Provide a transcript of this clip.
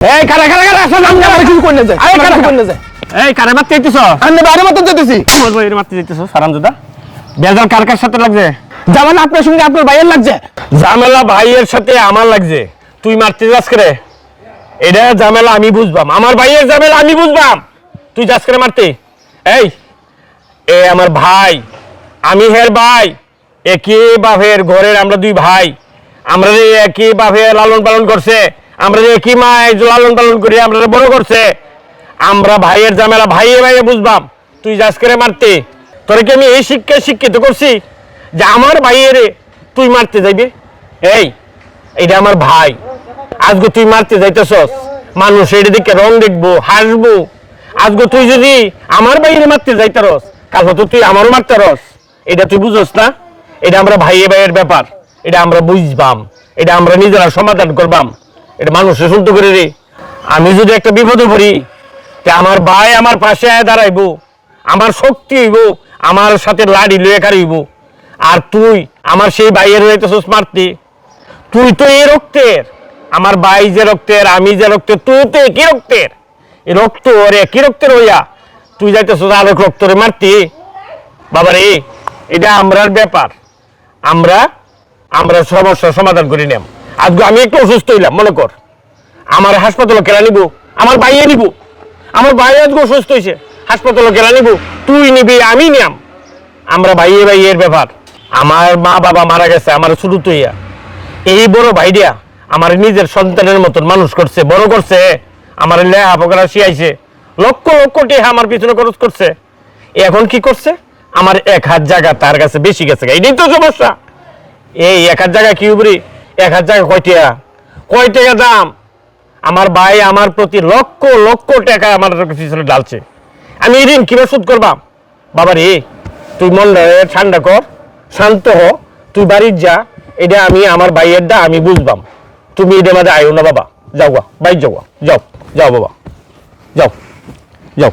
এই কারা কারা কারা আসলে আমি আমার কিছু করতে যাই আরে কারা করতে যাই এই কারে মারতে যাইতেছো আমি বাড়ি মত যেতেছি কি বলবো এর মারতে যাইতেছো হারামজাদা বেজাল কার কার সাথে লাগছে জামালা আপনার সঙ্গে আপনার ভাইয়ের লাগছে ঝামেলা ভাইয়ের সাথে আমার লাগছে তুই মারতে যাস করে এটা ঝামেলা আমি বুঝবাম আমার ভাইয়ের ঝামেলা আমি বুঝবাম তুই যাস করে মারতে এই এ আমার ভাই আমি হের ভাই একই বাপের ঘরের আমরা দুই ভাই আমরা একই বাপে লালন পালন করছে আমরা একই মায় লালন পালন করি আমরা বড় করছে আমরা ভাইয়ের ঝামেলা ভাইয়ে ভাইয়ে বুঝবাম তুই যাস করে মারতে তোরে কি আমি এই শিক্ষায় শিক্ষিত করছি যে আমার ভাইয়ের তুই মারতে যাইবি এই এটা আমার ভাই আজকে তুই মারতে যাইতেছস মানুষ এটা দিকে রং দেখবো হাসবো আজকে তুই যদি আমার ভাইয়ের মারতে যাইতারস কালকে তো তুই আমারও মারতারস এটা তুই বুঝোস না এটা আমরা ভাইয়ে ভাইয়ের ব্যাপার এটা আমরা বুঝবাম এটা আমরা নিজেরা সমাধান করবাম এটা মানুষের শুদ্ধ করে রে আমি যদি একটা বিপদে পড়ি তে আমার ভাই আমার পাশে আয় দাঁড়াইবো আমার শক্তি হইব আমার সাথে লাড়ি লয়ে কারিব আর তুই আমার সেই ভাইয়ের হইতেছস মারতে তুই তো এই রক্তের আমার ভাই যে রক্তের আমি যে রক্তের তুই তো একই রক্তের এই রক্ত ওর একই রক্তের হইয়া তুই যাইতেছস আলোক রক্তরে মারতে বাবা রে এটা আমরার ব্যাপার আমরা আমরা সমস্যার সমাধান করে নিলাম আজকে আমি একটু অসুস্থ হইলাম মনে কর আমার হাসপাতালে কেনা নিব আমার ভাইয়ে নিব আমার ভাই আজকে অসুস্থ হয়েছে হাসপাতালে কেনা নিব তুই নিবি আমি নিয়াম আমরা ভাইয়ে ভাইয়ের ব্যাপার আমার মা বাবা মারা গেছে আমার শুরু তৈয়া এই বড় ভাইডিয়া আমার নিজের সন্তানের মতন মানুষ করছে বড় করছে আমার লেখাপড়া শিয়াইছে লক্ষ লক্ষ টাকা আমার পিছনে খরচ করছে এখন কি করছে আমার 1,000 জায়গা তার কাছে বেশি গেছে এটাই তো সমস্যা এই 1,000 জায়গা কি উপরি 1,000 জায়গা কয় টাকা দাম আমার ভাই আমার প্রতি লক্ষ লক্ষ টাকা আমার পিছনে ঢালছে আমি এই ঋণ কিভাবে শোধ করবাম বাবা রে তুই মনটা ঠান্ডা কর শান্ত হ তুই বাড়ির যা এটা আমি আমার ভাইয়ের দা আমি বুঝবাম তুমি এটার মাঝে আয়ো না বাবা যাও গা বাইর যাও যাও যাও বাবা যাও যাও